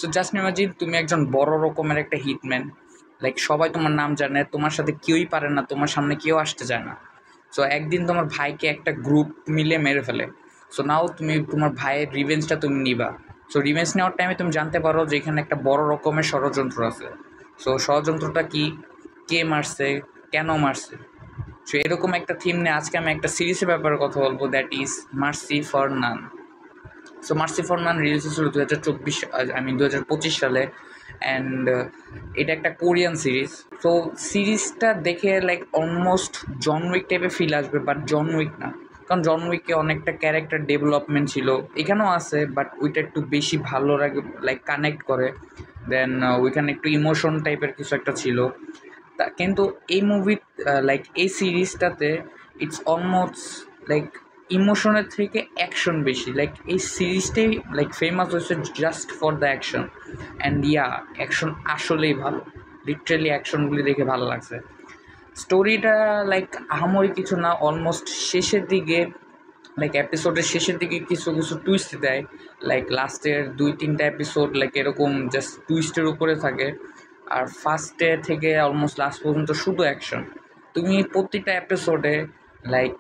So just imagine তুমি একজন বড় রকমের একটা হিটম্যান, লাইক সবাই তোমার নাম জানে, তোমার সাথে কেউই পারে না, তোমার সামনে কেউ আসতে চায় না। সো একদিন তোমার ভাইকে একটা গ্রুপ মিলে মেরে ফেলে। সো নাও তুমি তোমার ভাইয়ের রিভেঞ্জটা তুমি নিবা। সো রিভেঞ্জ নেওয়ার টাইমে তুমি জানতে পারো যে এখানে একটা বড় রকমের ষড়যন্ত্র আছে। সো ষড়যন্ত্রটা কি, কে মারছে, কেন মারছে। সো এরকম একটা থিম নিয়ে আজকে আমি একটা সিরিজের ব্যাপারে কথা বলবো, that is Mercy for None. So Mercy for None release হয়েছিল 2024, আমি 2025 সালে। অ্যান্ড এটা একটা কোরিয়ান সিরিজ। তো সিরিজটা দেখে লাইক অলমোস্ট জন উইক টাইপের ফিল আসবে, বাট জন উইক না। কারণ জন উইকে অনেকটা ক্যারেক্টার ডেভেলপমেন্ট ছিল, এখানেও আছে, বাট ওইটা একটু বেশি ভালো লাগে, লাইক কানেক্ট করে। দেন ওইখানে একটু ইমোশন টাইপের কিছু একটা ছিল। তা কিন্তু এই মুভি, লাইক এই সিরিজটাতে ইটস অলমোস্ট লাইক ইমোশনের থেকে অ্যাকশন বেশি। লাইক এই সিরিজটাই লাইক ফেমাস হয়েছে just for the action. And yeah, action আসলেই ভালো, লিটারেলি অ্যাকশনগুলি দেখে ভালো লাগছে। স্টোরিটা লাইক আহামরি কিছু না, অলমোস্ট শেষের দিকে, লাইক এপিসোডের শেষের দিকে কিছু কিছু টুইস্ট দেয়। লাইক লাস্টের 2-3টা এপিসোড লাইক এরকম জাস্ট টুইস্টের উপরে থাকে। আর ফার্স্টে থেকে অলমোস্ট লাস্ট পর্যন্ত শুধু অ্যাকশন। তুমি প্রতিটা এপিসোডে লাইক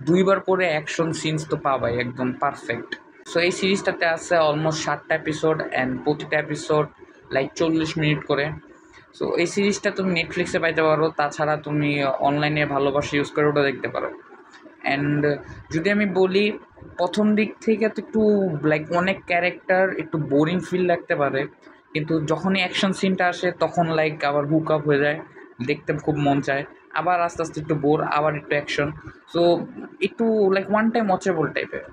2বার করে অ্যাকশন সিনস তো পাবাই, একদম পারফেক্ট। সো এই সিরিজটাতে আছে অলমোস্ট 7টা এপিসোড, অ্যান্ড প্রতিটা এপিসোড লাইক 40 মিনিট করে। সো এই সিরিজটা তুমি নেটফ্লিক্সে পাইতে পারো, তাছাড়া তুমি অনলাইনে ভালোবাসা ইউজ করে ওটা দেখতে পারো। অ্যান্ড যদি আমি বলি, প্রথম দিক থেকে তো একটু লাইক অনেক ক্যারেক্টার একটু বোরিং ফিল লাগতে পারে, কিন্তু যখনই অ্যাকশন সিনটা আসে তখন লাইক আবার হুক আপ হয়ে যায়, দেখতে খুব মন চায়। আবার আস্তে আস্তে একটু বোর, আবার একটু অ্যাকশন। সো একটু লাইক ওয়ান টাইম ওয়াচেবল টাইপের।